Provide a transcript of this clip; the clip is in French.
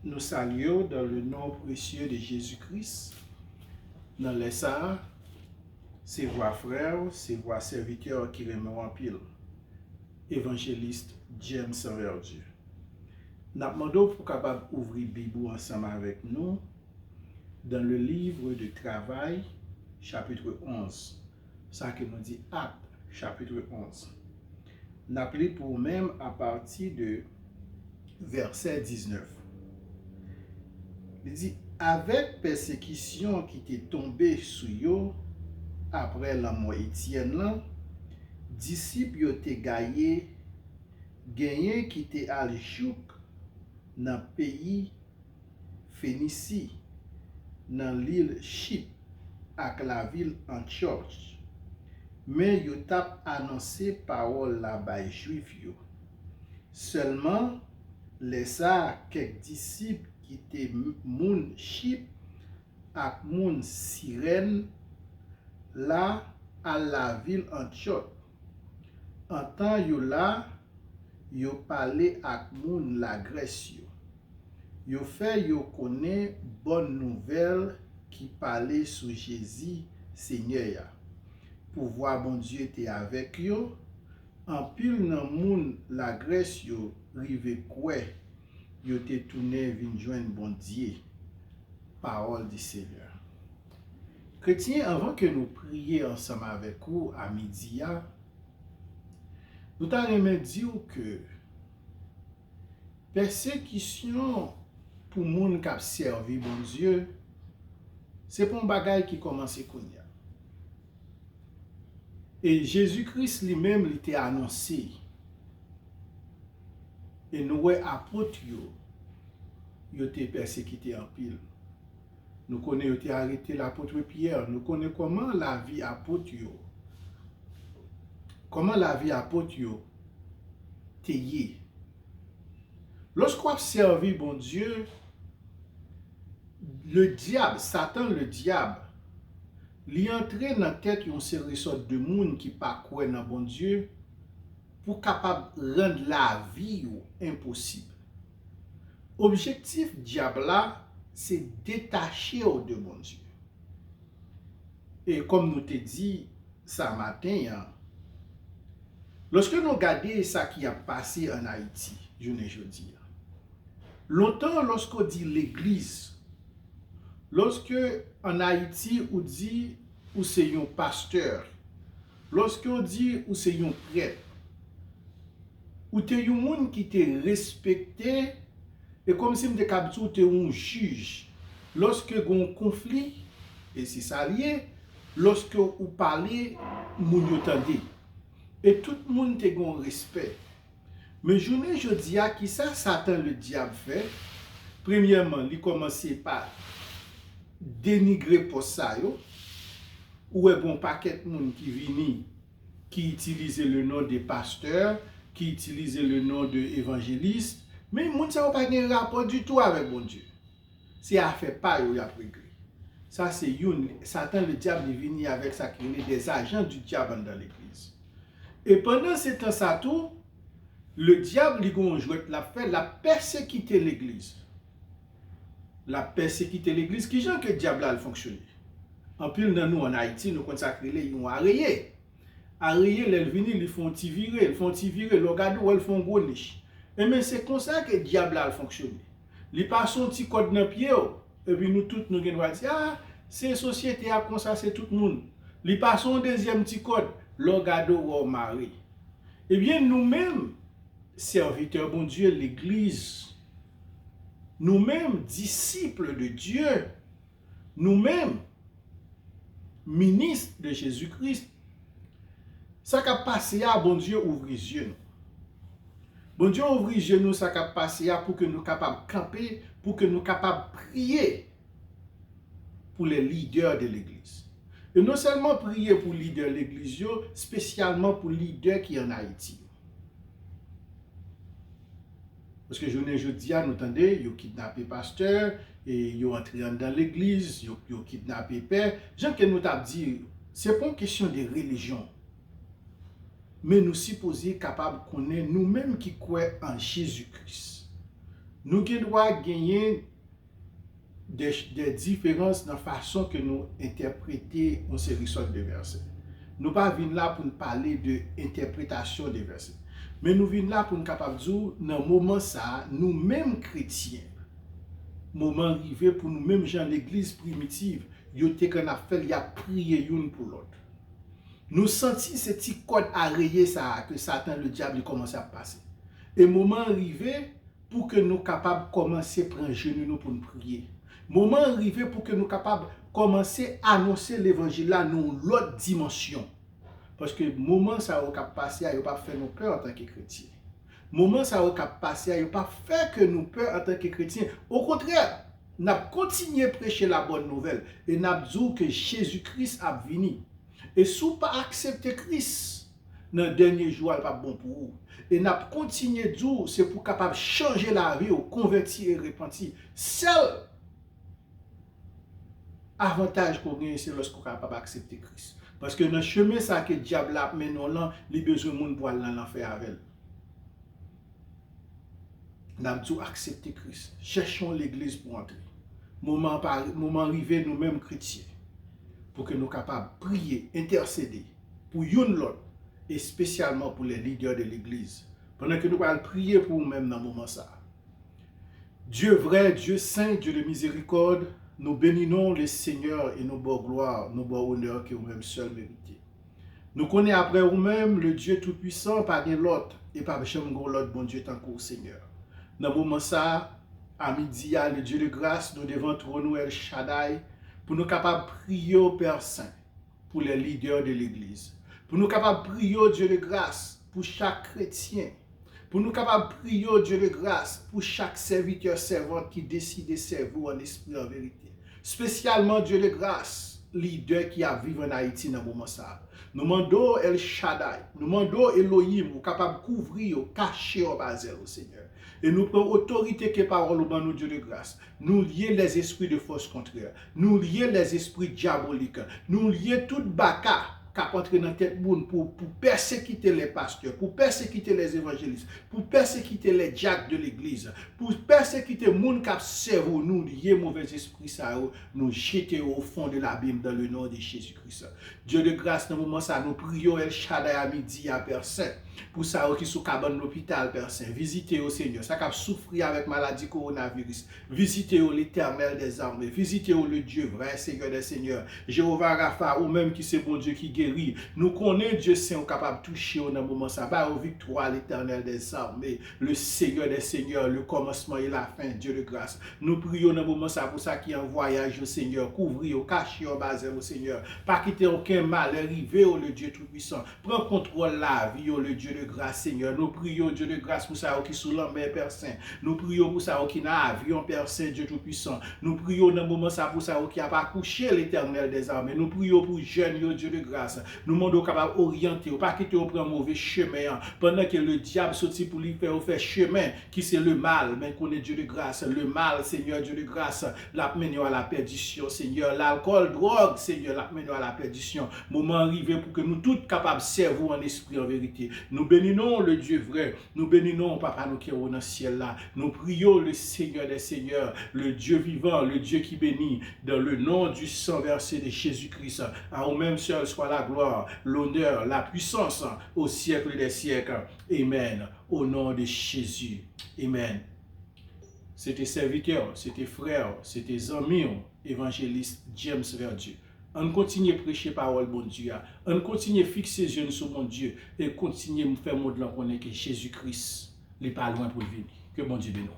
Nous saluons dans le nom précieux de Jésus-Christ. Dans les ça, c'est vos frères, c'est vos serviteurs qui remettent en pile. Évangéliste James Verdieu. Nous demandons pour capable ouvrir Bible ensemble avec nous dans le livre de travail, chapitre 11. Ça que nous dit Acte, chapitre 11. Nous appelons pour même à partir de verset 19. Il dit, avec persécution qui était tombée sur eux après la mort Étienne, disciples yo te gagné qui te al jouk dans pays Phénicie, dans l'île Chypre avec la ville Antioche. Mais yo tap annoncé parole la bay juif yo. Seulement laissa quelques disciples qui étaient moun Chypre ak moun Cyrène là à la ville Antioche. En temps yo là, yo parlé ak moun la Grèce yo. Yo fait yo connaît bonne nouvelle qui parlait sur Jésus Seigneur. Pouvoir bon Dieu était avec yo. En pile nan moun la Grèce yo rive kouè. Yo te tourné vin joindre bon Dieu. Parole du Seigneur. Chrétiens, avant que nous prions ensemble avec vous à midi, nous t'allons dire que persécution pour moun qui servi bon Dieu, c'est pour un bagage qui commence à connaître. Et Jésus-Christ lui-même l'était annoncé. Et nous apôtres yo été persécutés en pile. Nous connaissons été arrêté l'apôtre Pierre. Nous connaissons comment la vie apôtre yo. Comment la vie apôtre yo teye. Lorsqu'on servi bon Dieu, le diable, Satan le diable, li entre dans la tête yon série de monde qui pas croire dans bon Dieu pour capable rendre la vie impossible. Objectif diable là, c'est détacher de bon Dieu. Et comme nous te dit ça matin, lorsque nous regardons ça qui a passé en Haïti, je dis, longtemps lorsqu'on dit l'église, lorsque en Haïti on dit ou c'est un pasteur, lorsqu'on dit ou c'est un prêtre, ou t'es un monde qui te respecté, et comme si m'te captou t'es un juge. Lorsque gon conflit, et c'est ça lié, lorsque ou parlez, moun yo tande. Et tout le monde te gon respect. Mais je dis à qui ça Satan le diable fait. Premièrement, il commence par dénigrer pour ça yo. Ou est bon paquet de monde qui vini qui utilise le nom de pasteur, qui utilise le nom de évangéliste, mais moun ça pas de rapport du tout avec bon Dieu. C'est à faire pas yo y a réglé. Ça c'est Satan le diable est venu avec ça qui est des agents du diable dans l'église. Et pendant ce temps ça tout, le diable il gon jouet la fait la persécuter l'église. La persécuter l'église qui gens que le diable a fonctionné. En pile dans nous en Haïti nous consacrer les ont arrêté. Arrêté les venir ils font tirer, le regarde ou ils font gros niche. Et mais c'est comme ça que le diable a fonctionné. Il passe son petit code dans pied et puis nous tous nous gen dire ah c'est société a comme ça c'est tout le monde. Il passe son deuxième petit code, le regarde ou mari. Eh bien nous-mêmes serviteurs bon Dieu l'église, nous-mêmes disciples de Dieu, nous-mêmes ministres de Jésus-Christ, ça qui a passé à bon Dieu ouvre les yeux. Bon Dieu ouvre les yeux nous ça qui a passé à pour que nous capables camper, pour que nous capables prier pour les leaders de l'église. Et non seulement prier pour les leaders de l'église, spécialement pour les leaders qui en Haïti. Parce que je dis à nous entendez, ils ont kidnappé pasteur, et ils ont entré dans l'église, ils ont kidnappé père. Jean que nous t'a dit, c'est pas une question de religion. Mais nous supposons capables de connaître nous-mêmes qui croyons en Jésus-Christ. nous devons gagner des différences dans la façon que nous interprétons une série de versets. Nous ne pas venir là pour nous parler de l'interprétation des versets. Mais nous venons là pour nous capables de dire, dans ce moment ça, nous-mêmes chrétiens, moment arrivé pour nous-mêmes gens l'église primitive, yo te qu'on a fait, il a prié une pour l'autre. Nous sentons ce petit code arrayé ça que Satan le diable commence à passer. Et moment arrivé pour que nous capables de commencer à prendre genoux pour nous prier. Moment arrivé pour que nous capables de commencer à annoncer l'évangile là dans l'autre dimension. Parce que moment ça va passer, il pas faire nous peur en tant que chrétiens. Moment ça va passer, il pas faire que nous peur en tant que chrétiens. Au contraire, nous continué à prêcher la bonne nouvelle et nous dit que Jésus-Christ a venu. Et si vous pas accepter Christ dans le dernier jour, il n'est pas bon pour vous. Et nous continué à dire c'est pour capable changer la vie, convertir et repentir. Seul avantage qu'on gagne, c'est lorsqu'on est capable d'accepter Christ. Parce que dans le chemin ça que le diable a mené là, il a besoin de monde pour aller dans l'enfer avec elle. Nous avons dû accepter Christ. Cherchons l'église pour entrer. Moment arrivé, nous-mêmes chrétiens, pour que nous soyons capables de prier, intercéder pour une l'autre, et spécialement pour les leaders de l'église. Pendant que nous allons prier pour nous-mêmes dans ce moment ça. Dieu vrai, Dieu saint, Dieu de miséricorde, nous bénissons le Seigneur et nous bon gloire, nous bon honneur que vous-même seul méritez. Nous connaissons après vous-même le Dieu tout-puissant, pas de l'autre, et pas jamais l'autre bon Dieu tant que Seigneur. Dans ce moment ça, à midi, le Dieu de grâce, nous devons trôner El Shaddai pour nous capables de prier au Père Saint pour les leaders de l'Église. Pour nous capables de prier au Dieu de grâce pour chaque chrétien. Pour nous capables de prier au Dieu de grâce pour chaque serviteur, servante qui décide de servir en esprit en vérité. Spécialement Dieu de grâce, leader qui a vécu en Haïti dans ce moment ça. Nous demandons El Shaddai, nous demandons Elohim, ou capable de couvrir, cacher au basel au Seigneur. Et nous prenons autorité que parole au nous Dieu de grâce. Nous lions les esprits de force contraire. Nous lions les esprits diaboliques. Nous lions tout baka qui a entré dans la tête pour persécuter les pasteurs, pour persécuter les évangélistes, pour persécuter les diacres de l'église, pour persécuter les gens qui servent nous, liés mauvais esprits, nous jeter au fond de l'abîme dans le nom de Jésus-Christ. Dieu de grâce, dans ce moment ça, nous prions El Shaddai à midi à Père Saint. Pour ça, qui sont cabane de l'hôpital, Père Saint, visitez au Seigneur. Ça qui souffrir avec maladie coronavirus. Visitez l'Éternel des armées. Visitez le Dieu vrai, Seigneur des Seigneurs. Jéhovah Rapha, ou même qui c'est bon Dieu qui guérit. Nous connaissons Dieu Saint, capable de toucher au moment ça. Bah, aux victoire, l'Éternel des armées. Le Seigneur des Seigneurs, le commencement et la fin, Dieu de grâce. Nous prions dans le moment ça pour ça qui est en voyage au Seigneur. Couvrir, cacher au basé au Seigneur. Pas quitter aucun mal, arriver au le Dieu Tout-Puissant. Prends contrôle la vie, le Dieu de grâce, Seigneur. Nous prions, Dieu de grâce, pour ça qui sous la mer, Père Saint. Nous prions pour ça qui n'a avion, Père Saint, Dieu Tout-Puissant. Nous prions dans le moment ça pour ça qui n'a pas couché l'Éternel des armées. Nous prions pour jeunes, Dieu de grâce. Nous demandons capable d'orienter, pas quitter au prendre mauvais chemin. Pendant que le diable sortit pour lui faire chemin, qui c'est le mal, mais qu'on est Dieu de grâce. Le mal, Seigneur, Dieu de grâce, l'a mené à la perdition, Seigneur. L'alcool, drogue, Seigneur, l'a mené à la perdition. Moment arrivé pour que nous tous capables de servir en esprit, en vérité. Nous bénissons le Dieu vrai. Nous bénissons Papa nous qui est dans le ciel là. Nous prions le Seigneur des Seigneurs, le Dieu vivant, le Dieu qui bénit, dans le nom du sang versé de Jésus-Christ. À vous-même seul soit la gloire, l'honneur, la puissance au siècle des siècles. Amen. Au nom de Jésus. Amen. C'était serviteur, c'était frère, c'était ami, évangéliste James Verdieu. On continue à prêcher parole bon Dieu. On continue à fixer les yeux sur mon Dieu. Et continue à me faire montrer que Jésus-Christ n'est pas loin pour venir. Que bon Dieu bénisse.